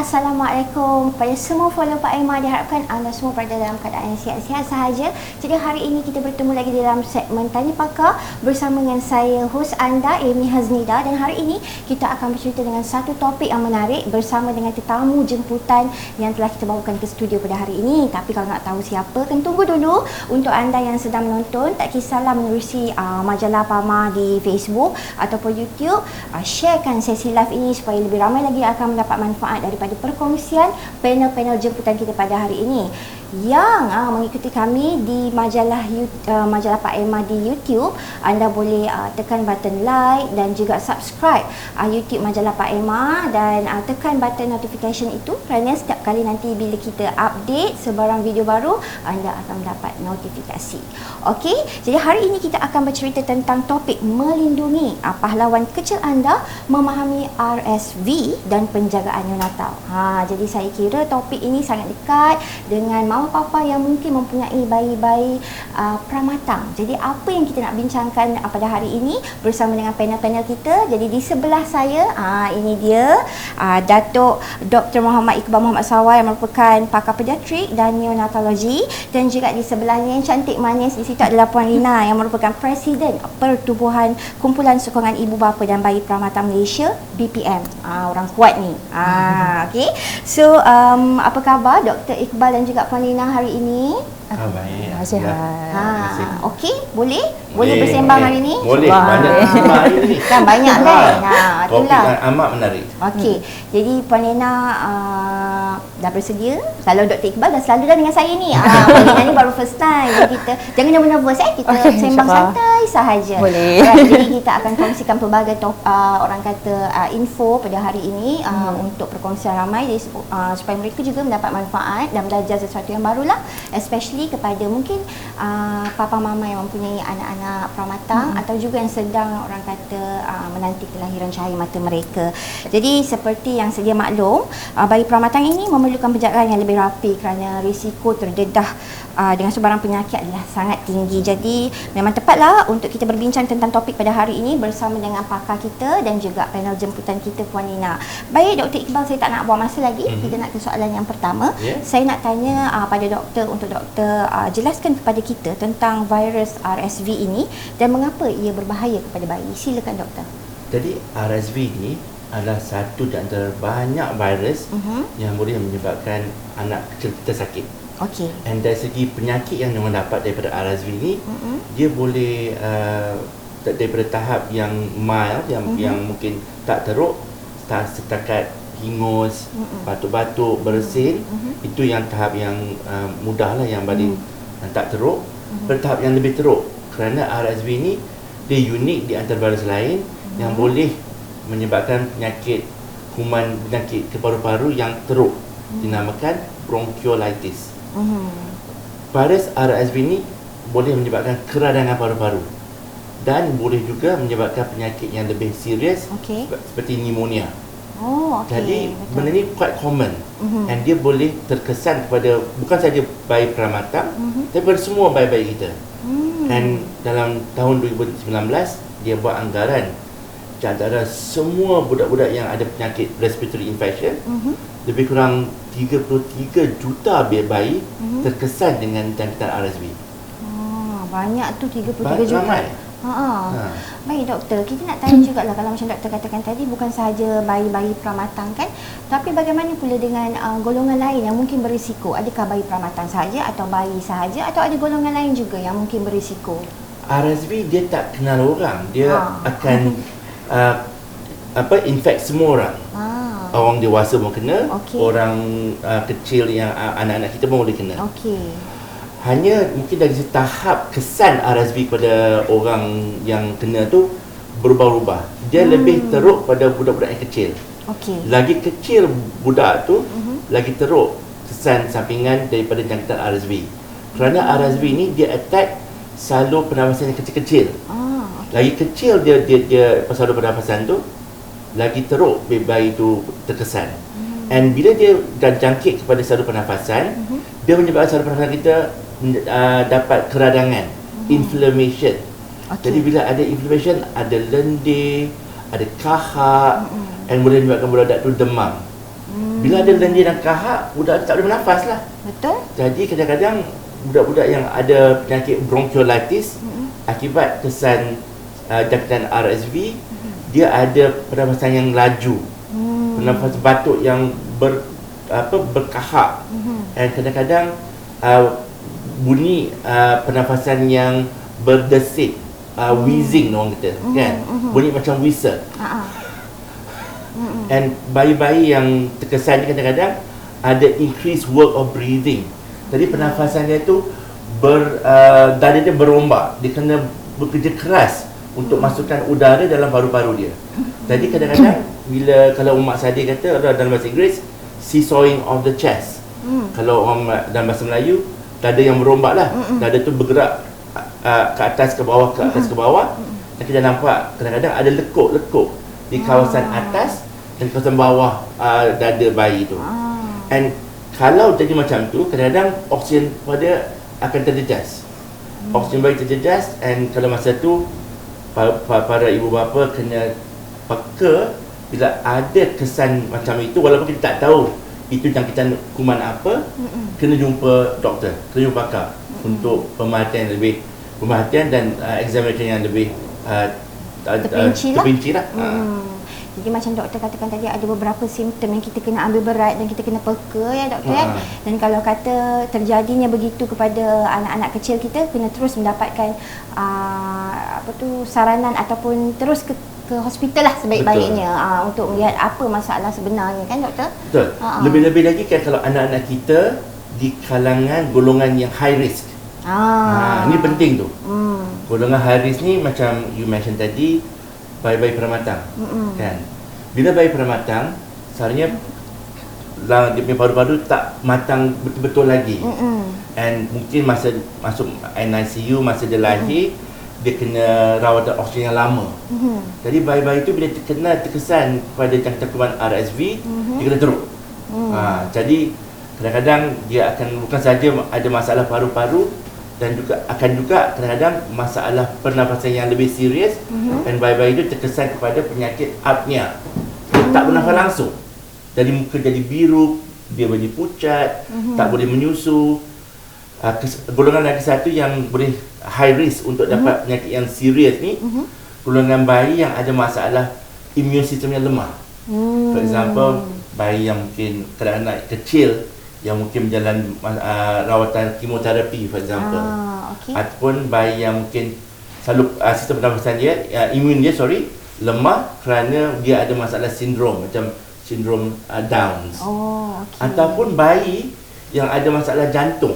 Assalamualaikum kepada semua follower Pak Emma. Diharapkan anda semua berada dalam keadaan yang sihat-sihat sahaja. Jadi hari ini kita bertemu lagi dalam segmen Tanya Pakar bersama dengan saya, hos anda, Amy Haznida. Dan hari ini kita akan bercerita dengan satu topik yang menarik bersama dengan tetamu jemputan yang telah kita bawakan ke studio pada hari ini. Tapi kalau nak tahu siapa, kan tunggu dulu. Untuk anda yang sedang menonton, tak kisahlah menerusi majalah Pama di Facebook ataupun YouTube. Sharekan sesi live ini supaya lebih ramai lagi akan mendapat manfaat daripada perkongsian panel-panel jemputan kita pada hari ini. Yang mengikuti kami di majalah Pak Emma di YouTube, anda boleh tekan button like dan juga subscribe YouTube majalah Pak Emma dan tekan button notification itu kerana setiap kali nanti bila kita update sebarang video baru, anda akan mendapat notifikasi. Okey, jadi hari ini kita akan bercerita tentang topik melindungi pahlawan kecil anda memahami RSV dan penjagaan neonatal. Jadi saya kira topik ini sangat dekat dengan mama papa yang mungkin mempunyai bayi-bayi pramatang. Jadi apa yang kita nak bincangkan pada hari ini bersama dengan panel-panel kita. Jadi di sebelah saya, ini dia Datuk Dr. Muhammad Iqbal Muhammad Sawai yang merupakan pakar pediatrik dan neonatologi, dan juga di sebelahnya yang cantik manis di situ adalah Puan Lina yang merupakan Presiden Pertubuhan Kumpulan Sokongan Ibu Bapa dan Bayi Pramatang Malaysia, BPM. Orang kuat ni. Okey. So apa khabar Dr. Iqbal dan juga Puan Lina hari ini? Baik. Sihat. Okey, boleh bersembang hari ini? Boleh. Banyak tema hari ni. Kan banyak kan? Topik yang amat menarik. Okey. Jadi Puan Lina dah bersedia. Kalau Dr. Iqbal dah selalu dah dengan saya ni. Puan Lina ni baru first time. Jadi kita jangan nervous kita sembang santai sahaja. Boleh. Jadi kita akan kongsikan pelbagai orang kata info pada hari ini untuk perkongsian ramai, jadi supaya mereka juga mendapat manfaat dan belajar sesuatu yang barulah, especially kepada mungkin papa mama yang mempunyai anak-anak pramatang atau juga yang sedang orang kata menanti kelahiran cahaya mata mereka. Jadi seperti yang sedia maklum, bayi pramatang ini memerlukan penjagaan yang lebih rapi kerana risiko terdedah dengan sebarang penyakit adalah sangat tinggi. Jadi memang tepatlah untuk kita berbincang tentang topik pada hari ini bersama dengan pakar kita dan juga panel jemputan kita, Puan Lina. Baik Dr. Iqbal, saya tak nak buang masa lagi. Kita nak ke soalan yang pertama. Saya nak tanya pada doktor, untuk doktor jelaskan kepada kita tentang virus RSV ini dan mengapa ia berbahaya kepada bayi. Silakan doktor. Jadi RSV ni adalah satu di antara banyak virus yang boleh menyebabkan anak kecil kita sakit. Okey. Dan dari segi penyakit yang diorang dapat daripada RSV ni, dia boleh daripada tahap yang mild, yang mungkin tak teruk, setakat hingus, batuk-batuk, bersin, itu yang tahap yang mudah lah, yang paling tak teruk. Pada tahap yang lebih teruk, kerana RSV ni dia unik di antara virus lain yang boleh menyebabkan penyakit paru-paru yang teruk, dinamakan bronchiolitis. Virus RSV ni boleh menyebabkan keradangan paru-paru dan boleh juga menyebabkan penyakit yang lebih serius, seperti pneumonia. Jadi benda ni quite common, and dia boleh terkesan kepada bukan saja bayi pramatang, tapi pada semua bayi-bayi kita. Dan dalam tahun 2019 dia buat anggaran di antara semua budak-budak yang ada penyakit respiratory infection, lebih kurang 33 juta bayi terkesan dengan jangkitan RSV. Banyak tu, 33 juta. Ramai. Baik doktor, kita nak tanya juga lah, kalau macam doktor katakan tadi, bukan sahaja bayi-bayi pramatang kan, tapi bagaimana pula dengan golongan lain yang mungkin berisiko? Adakah bayi pramatang sahaja atau bayi sahaja, atau ada golongan lain juga yang mungkin berisiko? RSV dia tak kenal orang, dia akan infect semua orang. Orang dewasa pun kena, orang kecil yang anak-anak kita pun boleh kena. Hanya mungkin dari tahap kesan RSV pada orang yang kena tu berubah-ubah. Dia lebih teruk pada budak-budak yang kecil. Lagi kecil budak tu, lagi teruk kesan sampingan daripada jangkitan RSV. Kerana RSV ni dia attack salur pernafasan yang kecil-kecil. Lagi kecil dia salur pernafasan tu, lagi teruk bayi tu terkesan. And bila dia dah jangkit kepada salur pernafasan, dia menyebabkan salur pernafasan kita dapat keradangan, inflammation. Jadi bila ada inflammation, ada lendir, ada kahak, dan boleh menyebabkan budak tu demam. Bila ada lendir dan kahak, budak tak boleh bernafas lah. Betul. Jadi kadang-kadang budak-budak yang ada penyakit bronchiolitis akibat kesan jangkitan RSV, dia ada pernafasan yang laju, pernafasan batuk yang berkahak, dan kadang-kadang bunyi pernafasan yang berdesik, wheezing orang kata, kan? Bunyi macam whistle. And bayi-bayi yang terkesan ni kadang-kadang ada increased work of breathing. Jadi pernafasan dia tu dada dia berombak. Dia kena bekerja keras untuk masukkan udara dalam paru-paru dia. Jadi kadang-kadang bila kalau Mak Sadir kata dalam bahasa Inggeris, seesawing of the chest. Kalau orang dalam bahasa Melayu, dada yang berombak lah. Dada tu bergerak ke atas ke bawah, ke atas ke bawah. Dan kita nampak kadang-kadang ada lekuk-lekuk di kawasan atas dan kawasan bawah dada bayi tu. And kalau jadi macam tu, kadang-kadang oksigen pada akan terjejas. Oksigen bayi terjejas, and kalau masa tu para ibu bapa kena peka bila ada kesan macam itu, walaupun kita tak tahu itu jangkitan kuman apa, kena jumpa doktor, kena jumpa pakar untuk pemerhatian dan examination yang lebih terperinci lah. Jadi macam doktor katakan tadi, ada beberapa simptom yang kita kena ambil berat dan kita kena peka ya doktor ya. Dan kalau kata terjadinya begitu kepada anak-anak kecil, kita kena terus mendapatkan saranan ataupun terus ke hospital lah sebaik-baiknya untuk melihat apa masalah sebenarnya, kan doktor? Betul. Lebih-lebih lagi kan kalau anak-anak kita di kalangan golongan yang high risk. Ini penting tu. Golongan high risk ni macam you mention tadi, bayi-bayi pramatang, kan? Bila bayi pramatang, sebenarnya dia punya paru-paru tak matang betul-betul lagi, and mungkin masa masuk NICU, masa dia lahir, dia kena rawatan oksigen yang lama. Jadi bayi-bayi tu bila terkesan pada jangkitan kuman RSV, dia kena teruk. Jadi kadang-kadang dia akan bukan saja ada masalah paru-paru, dan akan juga kadang-kadang masalah pernafasan yang lebih serius, dan bayi-bayi itu terkesan kepada penyakit apnea. Dia tak bernafas langsung. Jadi muka jadi biru, dia jadi pucat, tak boleh menyusu. Golongan lagi satu yang boleh high risk untuk dapat penyakit yang serius ni, golongan bayi yang ada masalah immune system yang lemah. For example, bayi yang mungkin kadang-kadang kecil yang mungkin berjalan rawatan kemoterapi, for example. Ataupun bayi yang mungkin selalu sistem pernafasan dia, imun dia lemah kerana dia ada masalah sindrom, macam sindrom Downs. Ataupun bayi yang ada masalah jantung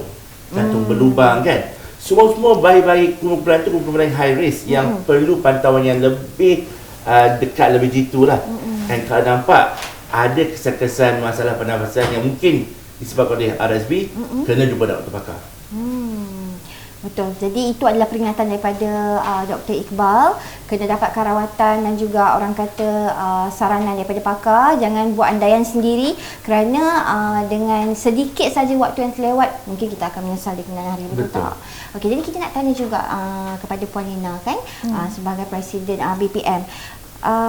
berlubang, kan? Semua bayi-bayi kumpulan tu kumpulan high risk yang perlu pantauan yang lebih dekat, lebih jitu lah. Dan kalau nampak ada kesan-kesan masalah pernafasan yang mungkin disebabkan oleh RSV, kena jumpa doktor pakar. Betul. Jadi itu adalah peringatan daripada Dr. Iqbal, kena dapatkan rawatan dan juga orang kata saranan daripada pakar. Jangan buat andaian sendiri, kerana dengan sedikit saja waktu yang terlewat, mungkin kita akan menyesal di kemudian hari. Betul tak? Okey, jadi kita nak tanya juga kepada Puan Lina, kan, sebagai Presiden BPM.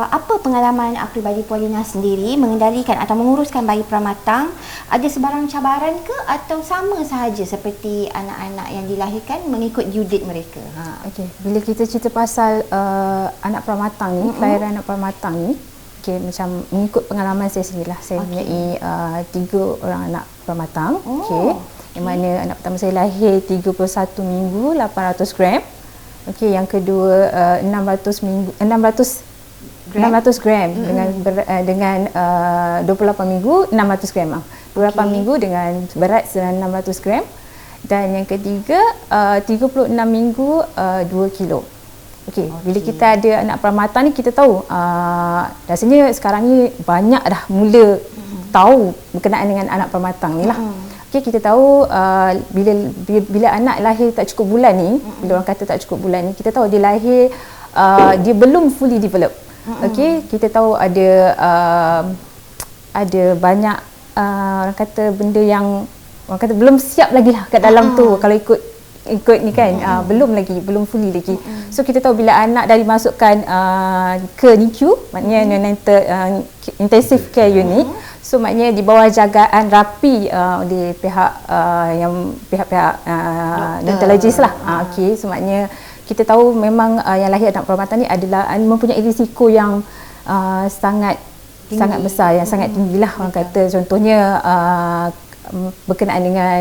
Apa pengalaman peribadi Puan Lina sendiri mengendalikan atau menguruskan bayi pramatang? Ada sebarang cabaran ke atau sama sahaja seperti anak-anak yang dilahirkan mengikut due date mereka? Okey, bila kita cerita pasal anak pramatang ni, kelahiran anak pramatang ni, macam mengikut pengalaman saya sendirilah, saya mempunyai 3 orang anak pramatang. Yang mana anak pertama saya lahir 31 minggu 800 gram. Yang kedua 600 gram dengan 28 minggu 600 gram. 28 minggu dengan berat 600 gram. Dan yang ketiga 36 minggu 2 kilo. Bila kita ada anak pramatang ni, kita tahu rasanya sekarang ni banyak dah mula tahu berkenaan dengan anak pramatang ni lah. Kita tahu bila anak lahir tak cukup bulan ni, bila orang kata tak cukup bulan ni, kita tahu dia lahir dia belum fully develop. Kita tahu ada banyak orang kata benda yang orang kata belum siap lagi lah kat dalam tu, kalau ikut ni kan, belum fully lagi. So kita tahu bila anak dah dimasukkan ke NICU, maknanya neonatal intensive care unit, So maknanya di bawah jagaan rapi di pihak yang pihak-pihak neonatologis lah. Okey, so maknanya kita tahu memang yang lahir anak perempuan ni adalah mempunyai risiko yang sangat besar, yang sangat tinggilah orang kata. Contohnya berkenaan dengan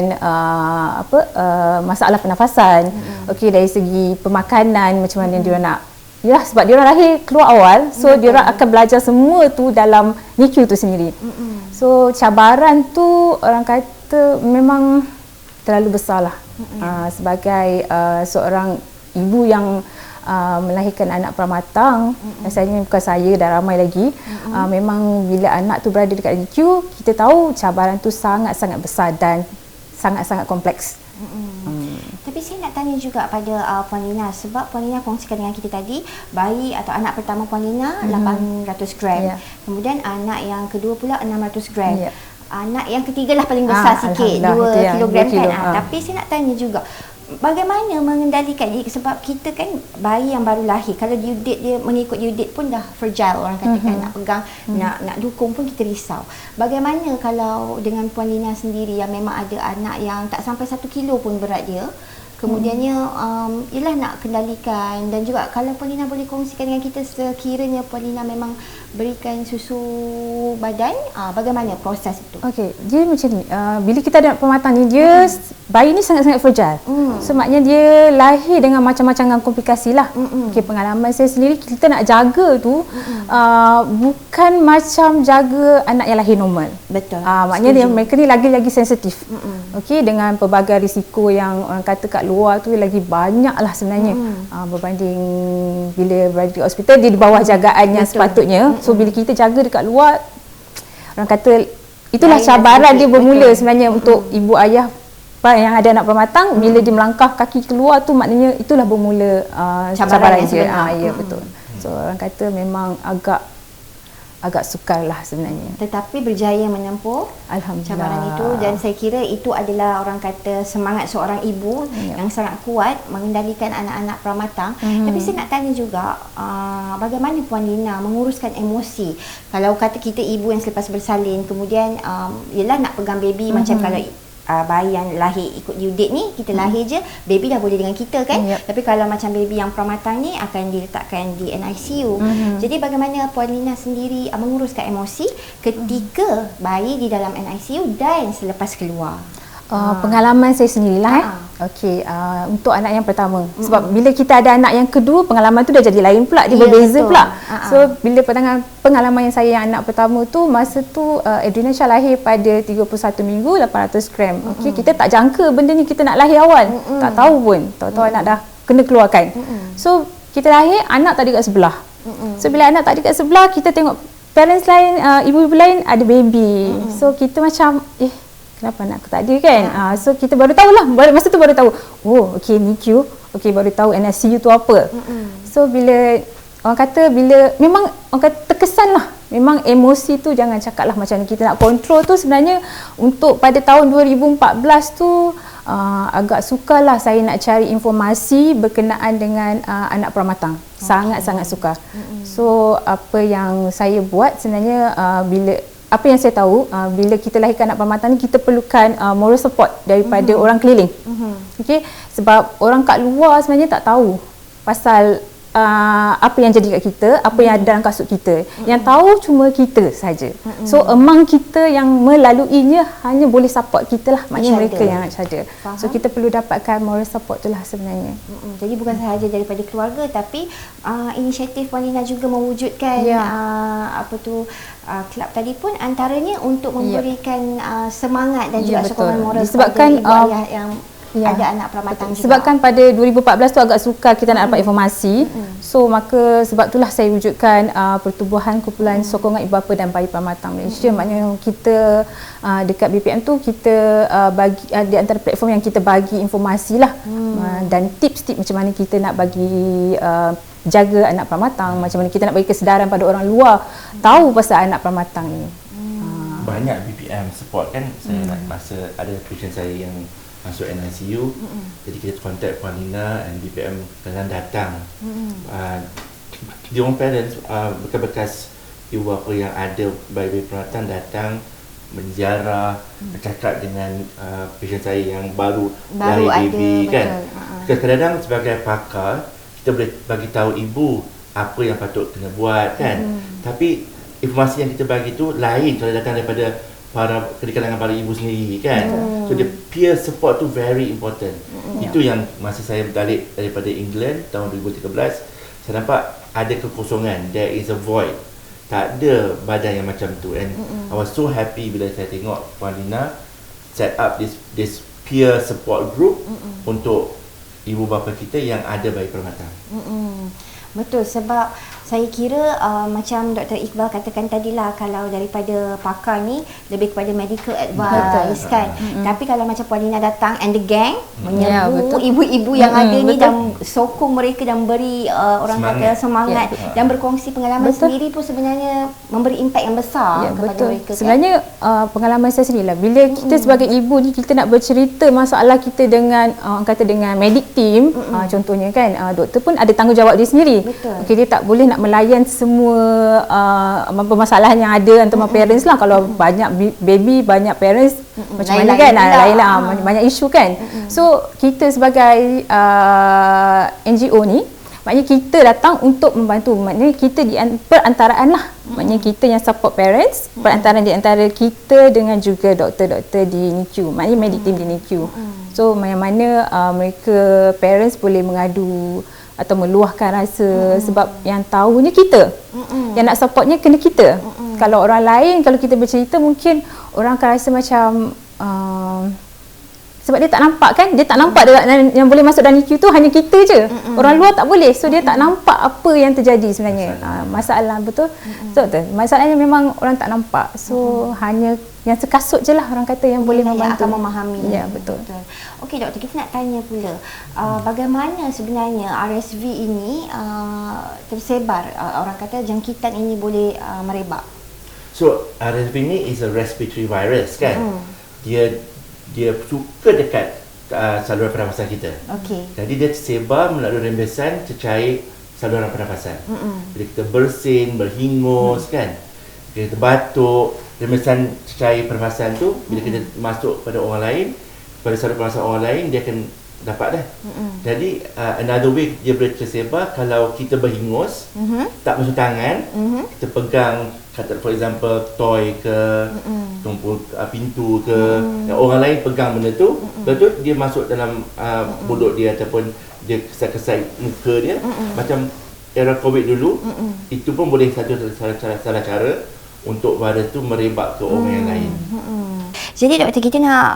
masalah pernafasan. Okey, dari segi pemakanan macam mana dia nak. Ya, sebab dia orang lahir keluar awal, so dia orang akan belajar semua tu dalam NICU tu sendiri. So cabaran tu orang kata memang terlalu besarlah. Sebagai seorang ibu yang melahirkan anak pramatang, rasanya bukan saya dan ramai lagi, memang bila anak tu berada dekat NICU, kita tahu cabaran tu sangat-sangat besar dan sangat-sangat kompleks. Tapi saya nak tanya juga pada Puan Lina, sebab Puan Lina kongsikan dengan kita tadi, bayi atau anak pertama Puan Lina 800 gram, kemudian anak yang kedua pula 600 gram, anak yang ketiga lah paling besar sikit, 2 kilogram kan. Tapi saya nak tanya juga, bagaimana mengendalikan dia, sebab kita kan bayi yang baru lahir, kalau due date dia mengikut due date pun dah fragile orang katakan, nak pegang, nak dukung pun kita risau. Bagaimana kalau dengan Puan Lina sendiri yang memang ada anak yang tak sampai 1 kilo pun berat dia, kemudiannya ialah nak kendalikan, dan juga kalau Puan Lina boleh kongsikan dengan kita sekiranya Puan Lina memang berikan susu badan, bagaimana proses itu? Okey, dia macam ni, bila kita ada pematang ni, dia bayi ni sangat-sangat fragile. So maknanya dia lahir dengan macam-macam komplikasi lah. Okey, pengalaman saya sendiri, kita nak jaga tu bukan macam jaga anak yang lahir normal. Betul. Maknanya mereka ni lagi-lagi sensitif. Okey, dengan pelbagai risiko yang orang kata kat luar tu lagi banyak lah sebenarnya. Berbanding bila berada di hospital, dia di bawah jagaan yang sepatutnya. So bila kita jaga dekat luar, orang kata itulah cabaran dia bermula sebenarnya untuk ibu ayah yang ada anak permatang. Bila dia melangkah kaki keluar tu, maknanya itulah bermula cabaran dia. Ya, betul. So orang kata memang agak sukar lah sebenarnya. Tetapi berjaya menempuh cabaran itu, dan saya kira itu adalah orang kata semangat seorang ibu yang sangat kuat mengendalikan anak-anak pramatang. Tapi saya nak tanya juga, bagaimana Puan Lina menguruskan emosi kalau kata kita ibu yang selepas bersalin, kemudian ialah nak pegang baby, macam kalau bayi yang lahir ikut due date ni, kita lahir je, baby dah boleh dengan kita kan. Tapi kalau macam baby yang pramatang ni akan diletakkan di NICU. Jadi bagaimana Puan Lina sendiri menguruskan emosi ketika bayi di dalam NICU dan selepas keluar? Pengalaman saya sendirilah. Okey, untuk anak yang pertama, sebab bila kita ada anak yang kedua, pengalaman tu dah jadi lain pula, dia berbeza pula. So bila pengalaman yang saya yang anak pertama tu, masa tu Adriana Shah lahir pada 31 minggu 800 gram. Okey, kita tak jangka benda ni kita nak lahir awal. Tak tahu pun, tahu-tahu anak dah kena keluarkan. So kita lahir, anak tak ada kat sebelah. So bila anak tak ada kat sebelah, kita tengok parents lain, ibu-ibu lain ada baby. So kita macam kenapa anak aku tak ada kan? So kita baru tahulah, masa tu baru tahu. Oh, okey, NICU. Okey, baru tahu NICU tu apa. So bila orang kata, bila memang orang kata terkesan lah. Memang emosi tu jangan cakap lah macam kita nak kontrol tu, sebenarnya untuk pada tahun 2014 tu agak sukar lah saya nak cari informasi berkenaan dengan anak pramatang. Sangat-sangat sukar. So apa yang saya buat sebenarnya, apa yang saya tahu, bila kita lahirkan anak pramatang ni, kita perlukan moral support daripada orang keliling. Okey, sebab orang kat luar sebenarnya tak tahu pasal apa yang jadi kat kita, apa yang ada dalam kasut kita. Yang tahu cuma kita saja. So among kita yang melaluinya hanya boleh support kita lah, maknanya mereka yang nak ada. So kita perlu dapatkan moral support tu lah sebenarnya. Jadi bukan sahaja daripada keluarga, tapi inisiatif Puan Lina juga mewujudkan kelab tadi pun antaranya untuk memberikan semangat dan juga sokongan moral disebabkan kepada ibu ayah yang ada anak pramatang juga. Sebabkan pada 2014 tu agak sukar kita nak dapat informasi. So maka sebab itulah saya wujudkan Pertubuhan Kumpulan Sokongan Ibu Bapa dan Bayi Pramatang Malaysia. Maknanya kita dekat BPM tu kita bagi di antara platform yang kita bagi informasi lah, dan tips-tips macam mana kita nak bagi jaga anak pramatang, macam mana kita nak bagi kesedaran pada orang luar tahu pasal anak pramatang ni. Banyak BPM support kan. Saya nak masa ada patient saya yang masuk NICU, jadi kita contact Puan Lina dan BPM kadang datang. Dia orang parents bekas-bekas ibu bapa yang ada bayi-bayi pramatang datang menziarah, bercakap dengan pasien saya yang baru Baru lahir baby, ada, kan. betul. Kadang-kadang sebagai pakar kita boleh bagi tahu ibu apa yang patut kena buat, kan. Tapi informasi yang kita bagi tu lain kalau datang daripada dari kalangan para ibu sendiri, kan. So the peer support tu very important. Itu yang masa saya balik daripada England tahun 2013, saya nampak ada kekosongan, there is a void. Tak ada badan yang macam tu, and I was so happy bila saya tengok Puan Lina set up this peer support group untuk ibu bapa kita yang ada bayi permatang. Betul, sebab saya kira macam Dr. Iqbal katakan tadilah, kalau daripada pakar ni lebih kepada medical advice, kan. Tapi kalau macam Puan Lina datang and the gang menyerbu ibu-ibu yang ada ni dan sokong mereka dan beri orang kata semangat dan berkongsi pengalaman sendiri pun sebenarnya memberi impak yang besar kepada mereka, kan? Sebenarnya pengalaman saya sendirilah, bila kita sebagai ibu ni kita nak bercerita masalah kita dengan orang kata dengan medic team, contohnya, kan, doktor pun ada tanggungjawab dia sendiri. Okay, dia tak boleh nak melayan semua permasalahan yang ada antara parents lah. Kalau banyak baby, banyak parents, macam mana, kan, lain-lain banyak isu, kan. So kita sebagai NGO ni, maknanya kita datang untuk membantu, maknanya kita di perantaraan lah, maknanya kita yang support parents, perantaraan di antara kita dengan juga doktor-doktor di NICU, maknanya medic team di NICU. So mana-mana mereka parents boleh mengadu atau meluahkan rasa, sebab yang tahunya kita, yang nak supportnya kena kita. Kalau orang lain, kalau kita bercerita, mungkin orang akan rasa macam sebab dia tak nampak, kan, dia tak nampak yang boleh masuk dalam NICU tu hanya kita je, orang luar tak boleh, so dia tak nampak apa yang terjadi sebenarnya. Masalah betul. Betul. Masalahnya memang orang tak nampak, so hanya yang sekasut je lah orang kata yang boleh membantu, akan memahami. Ya, betul. Okey doktor, kita nak tanya pula bagaimana sebenarnya RSV ini tersebar, orang kata jangkitan ini boleh merebak. So RSV ni is a respiratory virus, kan. Dia suka dekat saluran pernafasan kita. Jadi dia tersebar melalui rembesan cecair saluran pernafasan. Bila kita bersin, berhingus, kan, kita batuk, rembesan cecair pernafasan tu bila kita masuk pada orang lain, pada saluran pernafasan orang lain, dia akan dapat dah. Jadi another way dia boleh tersebar kalau kita berhingus, tak masuk tangan, kita pegang, kata for example toy ke, tumpul pintu ke, orang lain pegang benda tu, lepas tu dia masuk dalam mulut dia ataupun dia kesat-kesat muka dia, macam era COVID dulu, itu pun boleh satu salah cara untuk virus tu merebak ke orang yang lain. Jadi doktor, kita nak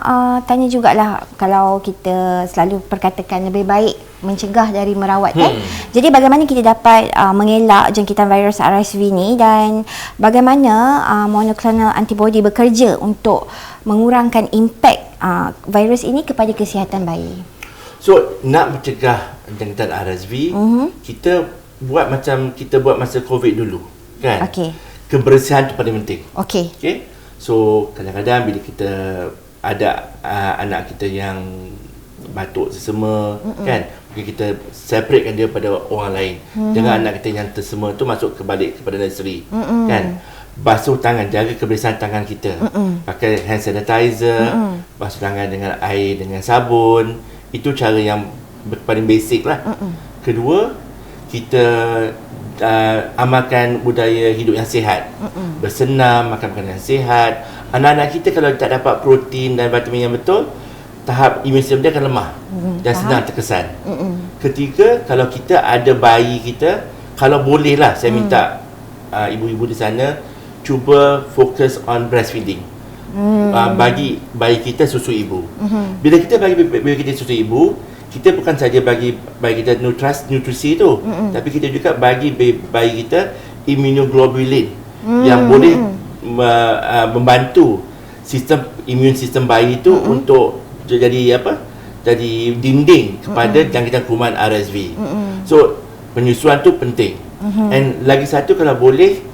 tanya jugalah, kalau kita selalu perkatakan lebih baik mencegah dari merawat, kan. Jadi bagaimana kita dapat mengelak jangkitan virus RSV ni, dan bagaimana monoclonal antibody bekerja untuk mengurangkan impak virus ini kepada kesihatan bayi. So nak mencegah jangkitan RSV, kita buat macam kita buat masa COVID dulu, kan. Kebersihan tu paling penting. Okay? So kadang-kadang bila kita ada anak kita yang batuk sesama, kan, mungkin kita separatekan dia pada orang lain. Jangan anak kita yang tersema tu masuk balik kepada nursery, kan. Basuh tangan, jaga kebersihan tangan kita, pakai hand sanitizer, basuh tangan dengan air dengan sabun. Itu cara yang paling basic lah. Kedua, kita amalkan budaya hidup yang sihat, bersenam, makan makanan yang sihat. Anak-anak kita kalau tak dapat protein dan vitamin yang betul, tahap imun sistem dia akan lemah dan senang terkesan. Ketiga, kalau kita ada bayi kita, kalau boleh lah, saya minta ibu-ibu di sana cuba fokus on breastfeeding. Bagi bayi kita susu ibu. Bila kita bagi bayi kita susu ibu, kita bukan saja bagi bayi kita nutrisi tu, tapi kita juga bagi bayi kita immunoglobulin yang boleh membantu imun sistem bayi tu untuk jadi jadi dinding kepada jangkitan kuman RSV. So penyusuan tu penting. And lagi satu, kalau boleh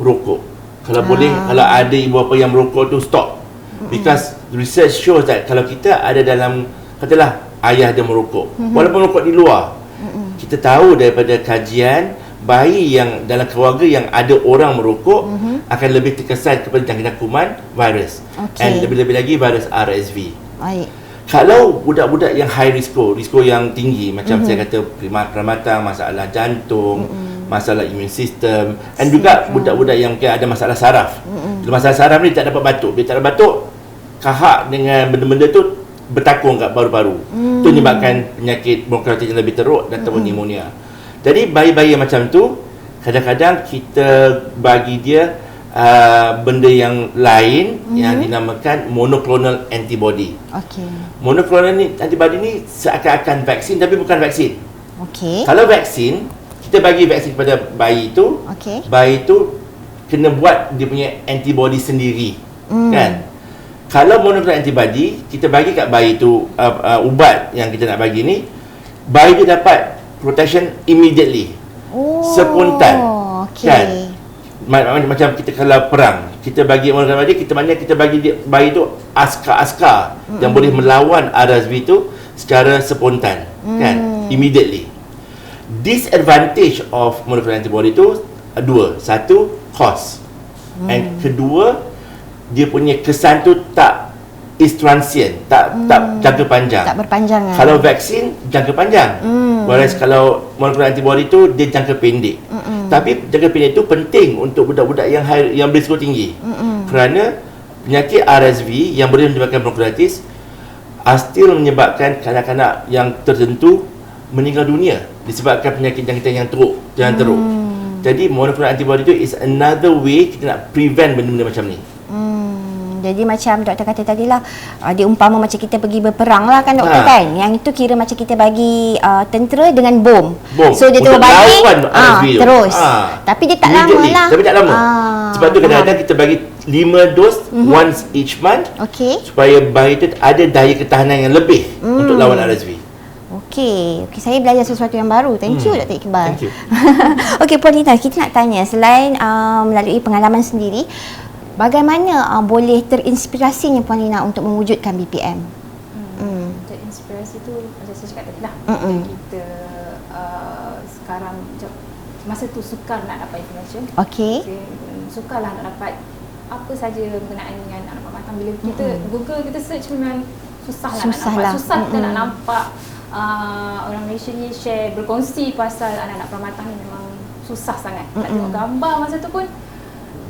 rokok. Kalau boleh, kalau ada ibu bapa yang merokok tu, stop. Because research shows that kalau kita ada dalam, katalah ayah dia merokok, walaupun merokok di luar, kita tahu daripada kajian bayi yang dalam keluarga yang ada orang merokok akan lebih terkesan kepada jangkitan kuman virus. Dan lebih-lebih lagi virus RSV. Baik. Kalau budak-budak yang high risiko yang tinggi, macam saya kata peramatan, masalah jantung, masalah imun sistem, dan juga budak-budak yang ada masalah saraf. Masalah saraf ni tak dapat batuk. Dia tak dapat batuk, kahak dengan benda-benda tu bertakung kat paru-paru. Itu menyebabkan penyakit bronkiolitis yang lebih teruk dan pneumonia. Jadi bayi-bayi yang macam tu, kadang-kadang kita bagi dia benda yang lain yang dinamakan monoclonal antibody. Monoclonal antibody ni seakan-akan vaksin tapi bukan vaksin. Kalau vaksin, kita bagi vaksin kepada bayi itu, bayi itu kena buat dia punya antibody sendiri, kan? Kalau monoclonal antibody, kita bagi kat bayi itu ubat yang kita nak bagi ni, bayi tu dapat protection immediately, spontan, kan? Macam kita kalau perang, kita bagi monoclonal antibody, kita bagi dia, bayi tu askar-askar yang boleh melawan RSV tu secara spontan, kan? Immediately. Disadvantage of monoclonal antibody tu dua. Satu, cost. And kedua, dia punya kesan tu tak is transient, tak jangka panjang. Tak berpanjangan. Kalau vaksin jangka panjang. Whereas kalau monoclonal antibody tu dia jangka pendek. Tapi jangka pendek tu penting untuk budak-budak yang berisiko tinggi. Kerana penyakit RSV yang boleh menyebabkan bronkiolitis still menyebabkan kanak-kanak yang tertentu meninggal dunia disebabkan penyakit jangkitan yang teruk. Jadi monoclonal antibody tu is another way kita nak prevent benda-benda macam ni. Jadi macam doktor kata tadilah, dia umpama macam kita pergi berperang lah kan doktor kan. Yang itu kira macam kita bagi tentera dengan bom. So dia terus bagi terus. Tapi dia tak lama lah. Tapi tak lama. Sebab tu kadang-kadang kita bagi 5 dos once each month, supaya bayi tu ada daya ketahanan yang lebih untuk lawan RSV. Okey, saya belajar sesuatu yang baru. Thank you Dr. Iqbal. Thank you. Okey, Puan Lina, kita nak tanya, selain melalui pengalaman sendiri, bagaimana boleh terinspirasinya Puan Lina untuk mewujudkan BPM? Terinspirasi tu macam saya cakap tadi lah. Kita sekarang masa tu sukar nak dapat information. Sukarlah nak dapat apa saja berkenaan dengan anak permatang. Bila kita Google, kita search memang susah nak nampak. Susah kita nak nampak orang Malaysia ni share, berkongsi pasal anak-anak permatang ni memang susah sangat. Nak tengok gambar masa tu pun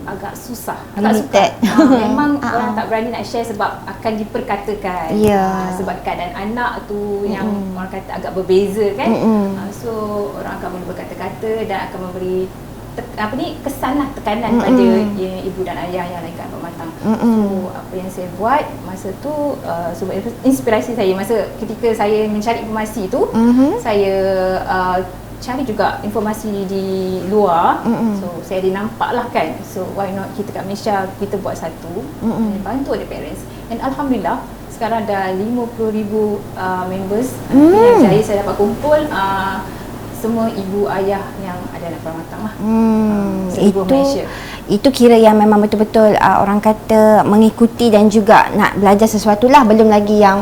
agak susah, agak sukar. Memang orang tak berani nak share sebab akan diperkatakan. Sebab keadaan anak tu yang orang kata agak berbeza kan. So orang akan boleh berkata-kata dan akan memberi kesan lah, tekanan pada ibu dan ayah yang lakukan permatang. So apa yang saya buat masa tu, sebab inspirasi saya masa ketika saya mencari informasi tu, saya cari juga informasi di luar. So saya nampak lah kan, so why not kita kat Malaysia kita buat satu, bantu ada parents. And Alhamdulillah sekarang dah 50,000 members yang saya dapat kumpul semua ibu ayah yang ada anak permatang lah. Seluruh Malaysia. Itu kira yang memang betul-betul orang kata mengikuti dan juga nak belajar sesuatu lah. Belum lagi yang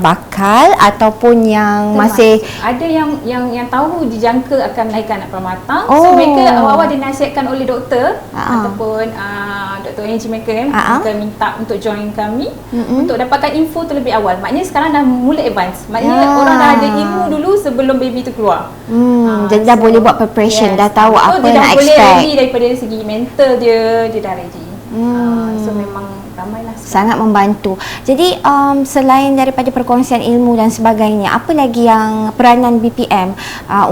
bakal ataupun yang masih ada yang tahu dijangka akan melahirkan anak permatang. So mereka awal-awal dinasihatkan oleh doktor ataupun Dr. Angie mereka minta untuk join kami untuk dapatkan info terlebih awal. Maknanya sekarang dah mula advance. Maknanya orang dah ada ilmu dulu sebelum baby tu keluar. Jadi dah boleh buat preparation, dah tahu apa nak expect. Dia dah boleh ready daripada segi mental dia dah ready. So memang ramailah sekarang. Sangat membantu. Jadi selain daripada perkongsian ilmu dan sebagainya, apa lagi yang peranan BPM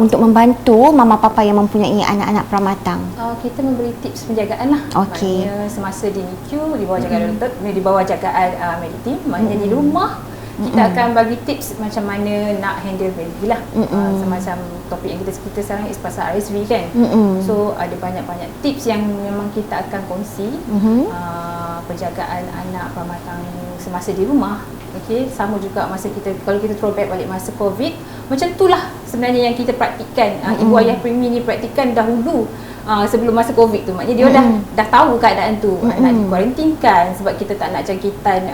untuk membantu mama papa yang mempunyai anak-anak pramatang? Kita memberi tips penjagaan lah. Maknanya semasa di NICU, di bawah jagaan doktor, di bawah jagaan mediteam, maknanya di rumah kita akan bagi tips macam mana nak handle baby lah. Semacam topik yang kita sekarang is pasal RSV kan. So ada banyak-banyak tips yang memang kita akan kongsi. Penjagaan anak pramatang semasa di rumah, Okey, sama juga masa kita, kalau kita throwback balik masa COVID, macam itulah sebenarnya yang kita praktikkan. Ibu ayah premi ni praktikkan dahulu. Sebelum masa COVID tu, maknanya dia dah tahu keadaan tu, nak dikuarantinkan sebab kita tak nak jangkitan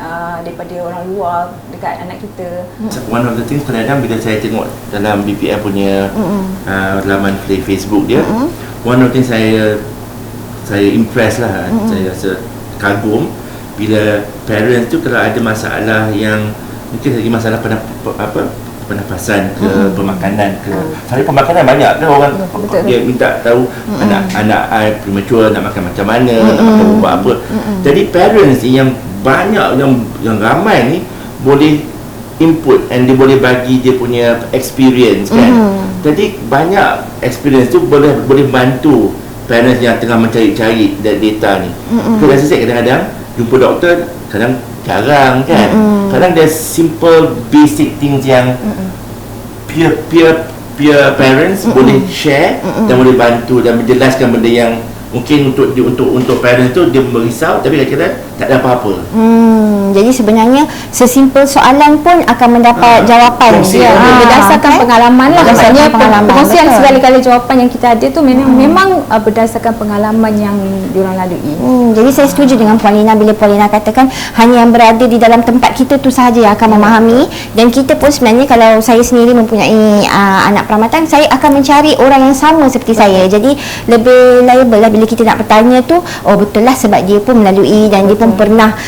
daripada orang luar dekat anak kita. One of the things kadang-kadang bila saya tengok dalam BPM punya laman Facebook dia, one of the things saya impress lah, saya rasa kagum bila parents tu kalau ada masalah yang mungkin lagi masalah pernafasan ke pemakanan ke. Saya pemakanan banyak kan orang dia minta tahu anak I premature nak makan macam mana, nak makan ubat apa. Jadi parents ni yang banyak yang ramai ni boleh input and dia boleh bagi dia punya experience kan. Jadi banyak experience tu boleh bantu parents yang tengah mencari-cari data ni. Saya rasa saya kadang-kadang jumpa doktor kadang jarang kan. Kadang there's simple basic things yang peer parents boleh share dan boleh bantu dan menjelaskan benda yang mungkin untuk parents tu dia merisau tapi kadang-kadang tak ada apa-apa. Jadi sebenarnya sesimpel soalan pun akan mendapat jawapan dia berdasarkan pengalaman lah. Maksudnya perkongsian segala-gala jawapan yang kita ada tu memang berdasarkan pengalaman yang diorang lalui. Jadi saya setuju dengan Puan Lina bila Puan Lina katakan hanya yang berada di dalam tempat kita tu sahaja yang akan memahami, dan kita pun sebenarnya kalau saya sendiri mempunyai anak peramatan, saya akan mencari orang yang sama seperti saya. Jadi lebih liable lah bila kita nak bertanya tu, oh betul lah sebab dia pun melalui dan dia pun pernah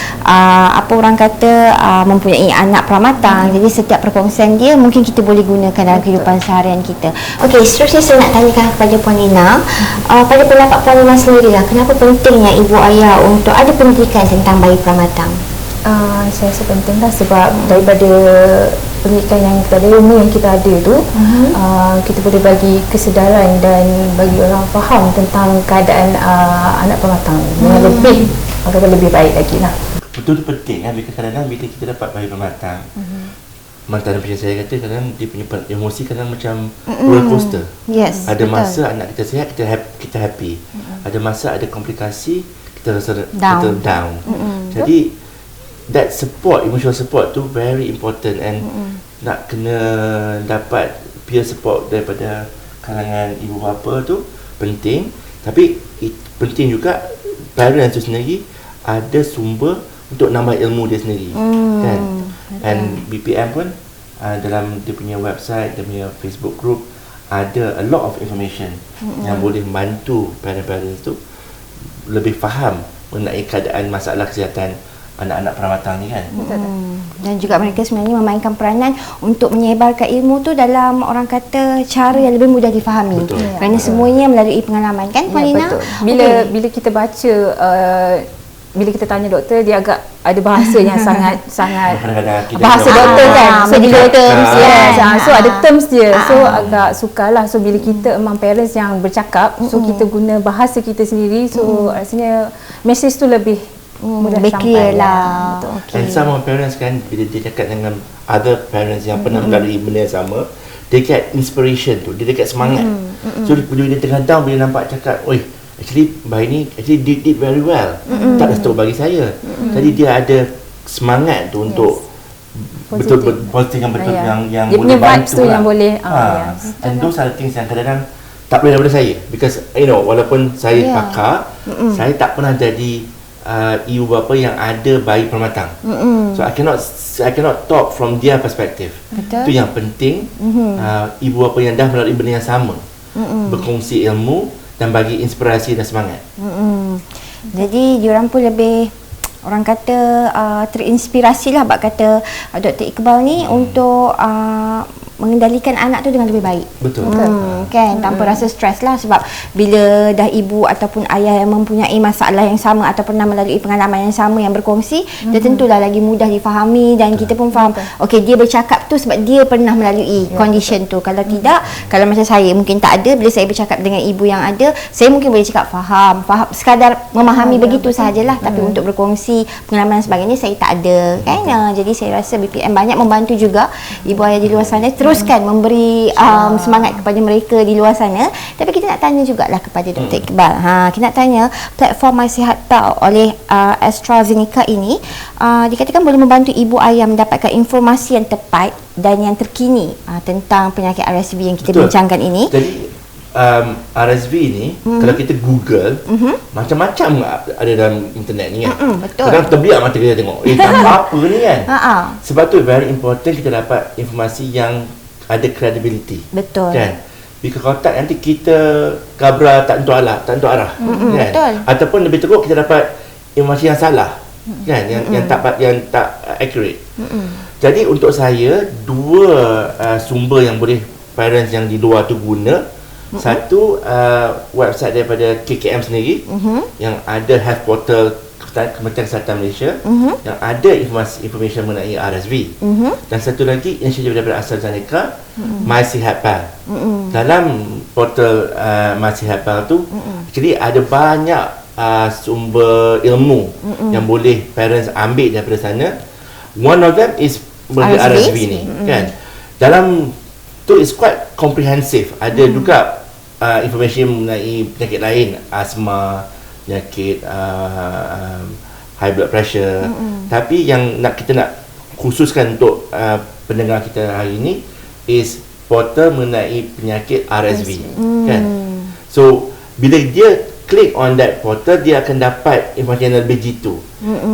orang kata mempunyai anak peramatan. Jadi setiap perkongsian dia mungkin kita boleh gunakan dalam kehidupan seharian kita. Okey, seterusnya saya nak tanyakan kepada Puan Lina, pada pendapat Puan Lina sendirilah, kenapa pentingnya ibu ayah untuk ada pendidikan tentang bayi peramatan? Saya rasa penting lah sebab daripada pendidikan yang kita ada, ilmu yang kita ada tu, kita boleh bagi kesedaran dan bagi orang faham tentang keadaan anak peramatan dengan lebih baik lagi lah. Betul penting kan, kadang-kadang bila kita dapat bayi pematang, mantan macam saya kata kadang dia punya emosi kadang macam roller coaster. Yes, ada masa anak kita sihat, kita happy. Ada masa ada komplikasi, kita rasa down. Jadi that support, emotional support tu very important, and nak kena dapat peer support daripada kalangan ibu bapa tu penting. Tapi penting juga parents tu sendiri ada sumber untuk nambah ilmu dia sendiri, kan? And BPM pun dalam dia punya website, dia punya Facebook group ada a lot of information yang boleh membantu parents tu lebih faham mengenai keadaan masalah kesihatan anak-anak peramatan ni kan. Dan juga mereka sebenarnya memainkan peranan untuk menyebarkan ilmu tu dalam orang kata cara yang lebih mudah difahami. Kerana semuanya melalui pengalaman kan, Puan Lina? Bila kita baca bila kita tanya doktor, dia agak ada bahasa yang sangat bahasa doktor kan. So bila terms so ada terms dia. So agak sukarlah. So bila kita memang parents yang bercakap, so kita guna bahasa kita sendiri, so rasanya message tu lebih mudah sampai lah. And some of parents kan, bila dia cakap dengan other parents yang pernah melalui benda yang sama, dia get inspiration tu, dia get semangat. So bila dia tengah down, bila nampak cakap, oi, actually bayi ni actually did very well, tak ada stroke bagi saya. Jadi dia ada semangat tu untuk betul-betul positif yang betul, yang dia boleh bantu tu yang boleh and those are the things yang kadang-kadang tak boleh daripada saya, because walaupun saya pakar, saya tak pernah jadi ibu bapa yang ada bayi pematang. So I cannot talk from their perspective. Itu yang penting. Ibu bapa yang dah melalui benda yang sama berkongsi ilmu dan bagi inspirasi dan semangat. Jadi diorang pun lebih orang kata terinspirasi lah, bak kata Dr. Iqbal ni untuk mengendalikan anak tu dengan lebih baik. Betul. Kan, tanpa rasa stres lah, sebab bila dah ibu ataupun ayah yang mempunyai masalah yang sama atau pernah melalui pengalaman yang sama yang berkongsi, dia tentulah lagi mudah difahami dan kita pun faham, okey, dia bercakap tu sebab dia pernah melalui condition tu. Kalau tidak, kalau macam saya mungkin tak ada, bila saya bercakap dengan ibu yang ada, saya mungkin boleh cakap faham sekadar memahami begitu sahajalah, tapi untuk berkongsi pengalaman dan sebagainya saya tak ada kan. Jadi saya rasa BPM banyak membantu juga ibu ayah di luar sana. Terus teruskan memberi semangat kepada mereka di luar sana. Tapi kita nak tanya jugalah kepada Dr. Iqbal. Kita nak tanya platform MySihatPal oleh AstraZeneca ini dikatakan boleh membantu ibu ayah mendapatkan informasi yang tepat dan yang terkini tentang penyakit RSV yang kita bincangkan ini. Jadi RSV ni kalau kita Google macam-macam ada dalam internet ni kan. Betul. Kadang terbiak mata kita tengok apa ni kan. Sebab tu very important kita dapat informasi yang ada credibility. Betul. Kan? Because kalau tak nanti kita kabra tak tentu arah kan? Betul. Ataupun lebih teruk kita dapat informasi yang salah kan, yang tak accurate. Jadi untuk saya dua sumber yang boleh parents yang di luar tu guna. Satu website daripada KKM sendiri yang ada health portal Kementerian Kesihatan Malaysia yang ada informasi mengenai RSV. Dan satu lagi inisiatif daripada AstraZeneca, MySihatPal. Dalam portal MySihatPal tu jadi ada banyak sumber ilmu yang boleh parents ambil daripada sana. One of them is mengenai RSV ni kan. Dalam tu is quite comprehensive. Ada juga information mengenai penyakit lain, asma, penyakit high blood pressure. Tapi yang kita nak khususkan untuk pendengar kita hari ini is portal mengenai penyakit RSV. Kan? So bila dia klik on that portal, dia akan dapat informasi yang lebih jitu.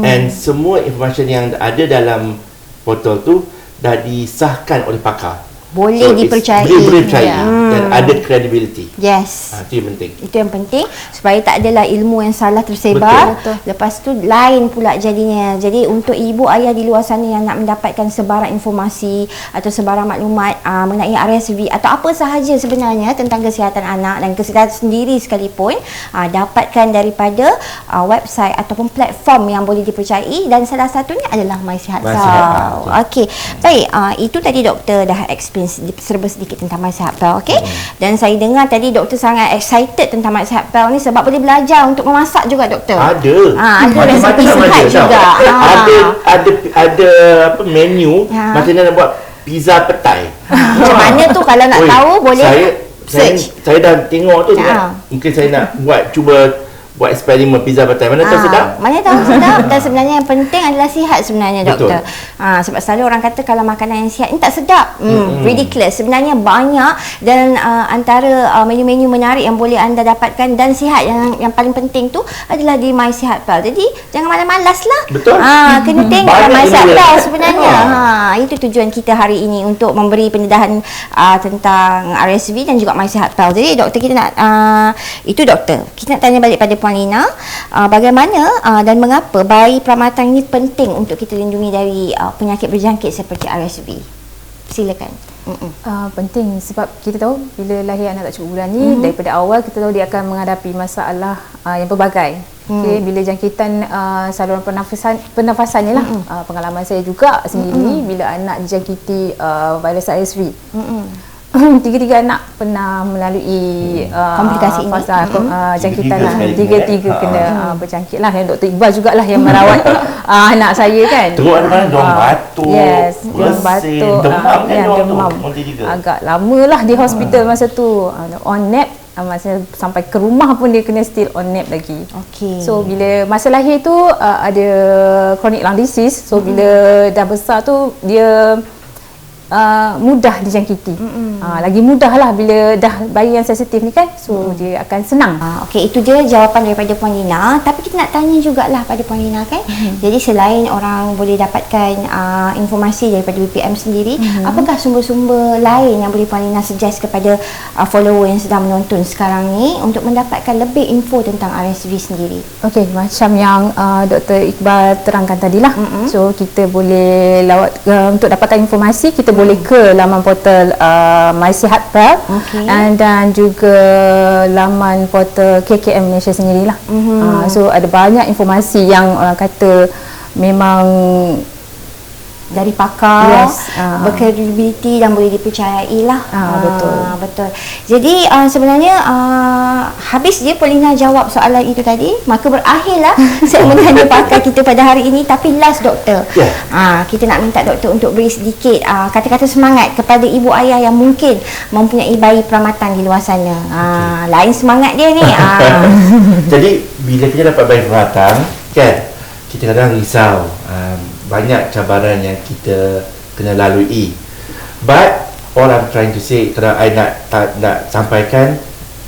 And semua informasi yang ada dalam portal tu dah disahkan oleh pakar. Boleh dipercayai. Boleh dipercayai dan ada credibility. Yes. Itu yang penting. Itu yang penting supaya tak adalah ilmu yang salah tersebar. Betul. Lepas tu lain pula jadinya. Jadi untuk ibu ayah di luar sana yang nak mendapatkan sebarang informasi atau sebarang maklumat mengenai RSV atau apa sahaja sebenarnya tentang kesihatan anak dan kesihatan sendiri sekalipun, dapatkan daripada website ataupun platform yang boleh dipercayai, dan salah satunya adalah MySihatPal. Okey. Baik, itu tadi doktor dah explain serba sedikit tentang MySihatPal. Okey. Dan saya dengar tadi doktor sangat excited tentang MySihatPal ni sebab boleh belajar untuk memasak juga doktor. Ada. Ada resepi sihat juga. Ada apa menu macam mana nak buat pizza petai. Macam mana tu kalau nak tahu boleh search. Saya dah tengok tu mungkin saya nak cuba buat eksperimen pizza petai. Mana tahu sedap? Mana tahu sedap. Dan sebenarnya yang penting adalah sihat sebenarnya doktor. Sebab selalu orang kata kalau makanan yang sihat ni tak sedap. Ridiculous. Sebenarnya banyak, dan antara menu-menu menarik yang boleh anda dapatkan dan sihat yang paling penting tu adalah di MySihatPal. Jadi jangan malas-malas lah. Betul. Kena tengok MySihatPal sebenarnya. Itu tujuan kita hari ini, untuk memberi pendedahan tentang RSV dan juga MySihatPal. Jadi doktor kita nak itu doktor. Kita nak tanya balik pada Puan Lina, bagaimana dan mengapa bayi pramatang ini penting untuk kita lindungi dari penyakit berjangkit seperti RSV? Silakan. Penting sebab kita tahu bila lahir anak tak cukup bulan ni, daripada awal kita tahu dia akan menghadapi masalah yang pelbagai. Okay, bila jangkitan saluran pernafasan ni lah. Pengalaman saya juga sendiri bila anak dijangkiti virus RSV. Tiga-tiga anak pernah melalui komplikasi fasa jangkitan lah. Tiga-tiga kena berjangkit lah. Yang Dr. Iqbal jugalah yang merawat anak saya kan. Teruk ada diorang batuk. Yes, diorang batuk. Demam. Agak lama lah di hospital masa tu. On nap. Masa sampai ke rumah pun dia kena still on nap lagi. Okay. So bila masa lahir tu ada chronic lung disease. So bila dah besar tu dia mudah dijangkiti. Lagi mudah lah bila dah bayi yang sensitif ni kan. So dia akan senang. Okey, itu dia jawapan daripada Puan Lina. Tapi kita nak tanya jugalah pada Puan Lina kan. Jadi selain orang boleh dapatkan informasi daripada BPM sendiri, apakah sumber-sumber lain yang boleh Puan Lina suggest kepada follower yang sedang menonton sekarang ni untuk mendapatkan lebih info tentang RSV sendiri? Okey, macam yang Dr. Iqbal terangkan tadilah. So kita boleh lawat untuk dapatkan informasi, kita boleh ke laman portal MySihatPal dan juga laman portal KKM Malaysia sendirilah. So ada banyak informasi yang orang kata memang dari pakar, Yes, berkredibiliti dan boleh dipercayai lah. Betul. Betul. Jadi sebenarnya habis je Paulina jawab soalan itu tadi, maka berakhirlah segmen Tanya Pakar kita pada hari ini. Tapi last doktor, kita nak minta doktor untuk beri sedikit kata-kata semangat kepada ibu ayah yang mungkin mempunyai bayi pramatang di luar sana. Lain semangat dia ni. Jadi bila kita dapat bayi pramatang kan, kita kadang risau, banyak cabaran yang kita kena lalui. But all I'm trying to say, kalau I nak sampaikan,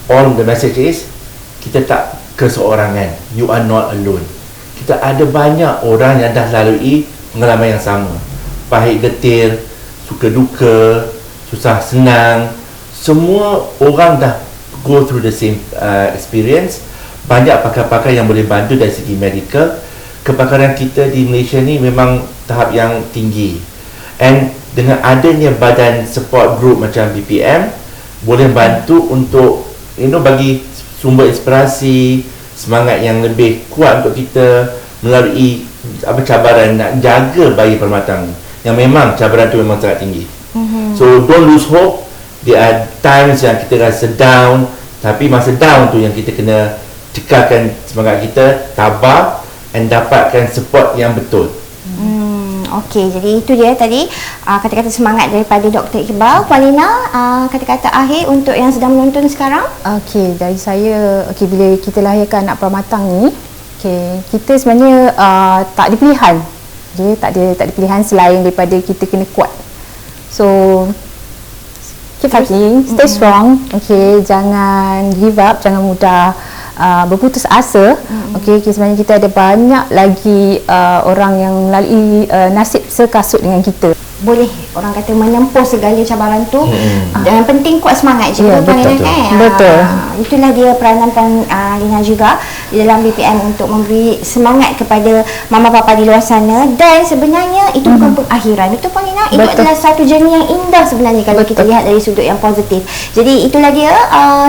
all the message is, kita tak keseorangan. You are not alone. Kita ada banyak orang yang dah lalui pengalaman yang sama. Pahit getir, suka duka, susah senang. Semua orang dah go through the same experience. Banyak pakar-pakar yang boleh bantu dari segi medical. Kepakaran kita di Malaysia ni memang tahap yang tinggi, and dengan adanya badan support group macam BPM boleh bantu untuk bagi sumber inspirasi, semangat yang lebih kuat untuk kita melalui cabaran nak jaga bayi permatang ni, yang memang cabaran tu memang sangat tinggi. So don't lose hope. There are times yang kita rasa down, tapi masa down tu yang kita kena cekalkan semangat kita, tabah, and dapatkan support yang betul. Okey, jadi itu dia tadi kata-kata semangat daripada Dr. Iqbal. Paulina, kata-kata akhir untuk yang sedang menonton sekarang. Okey, dari saya, bila kita lahirkan anak pramatang ni, kita sebenarnya tak ada pilihan. Tak ada pilihan selain daripada kita kena kuat. So keep fighting, stay strong. Jangan give up, jangan mudah berputus asa. Sebenarnya kita ada banyak lagi orang yang melalui nasib sekasut dengan kita. Boleh orang kata menempuh segala cabaran tu. Yang penting kuat semangat je. Betul. Itulah dia peranan Lina juga di dalam BPM untuk memberi semangat kepada mama papa di luar sana. Dan sebenarnya itu bukan pengakhiran. Itu Lina, itu adalah satu journey yang indah sebenarnya kalau kita lihat dari sudut yang positif. Jadi itulah dia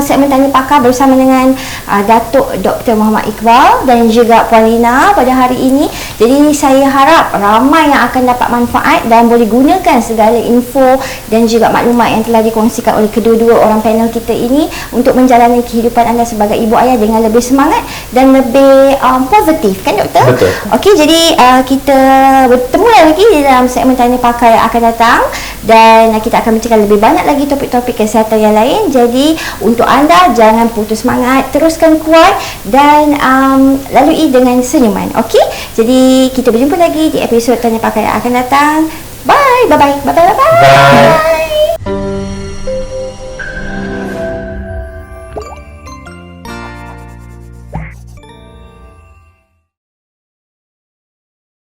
segmen Tanya Pakar bersama dengan Datuk Dr. Muhammad Iqbal dan juga Paulina pada hari ini. Jadi saya harap ramai yang akan dapat manfaat dan boleh gunakan segala info dan juga maklumat yang telah dikongsikan oleh kedua-dua orang panel kita ini untuk menjalani kehidupan anda sebagai ibu ayah dengan lebih semangat dan lebih positif, kan doktor? Betul. Okey, jadi kita bertemu lagi di dalam segmen Tanya Pakar yang akan datang dan kita akan bincangkan lebih banyak lagi topik-topik kesihatan yang lain. Jadi untuk anda, jangan putus semangat, teruskan kuat dan lalui dengan senyuman. Okey, jadi kita berjumpa lagi di episod Tanya Pakar yang akan datang. Bye. Bye.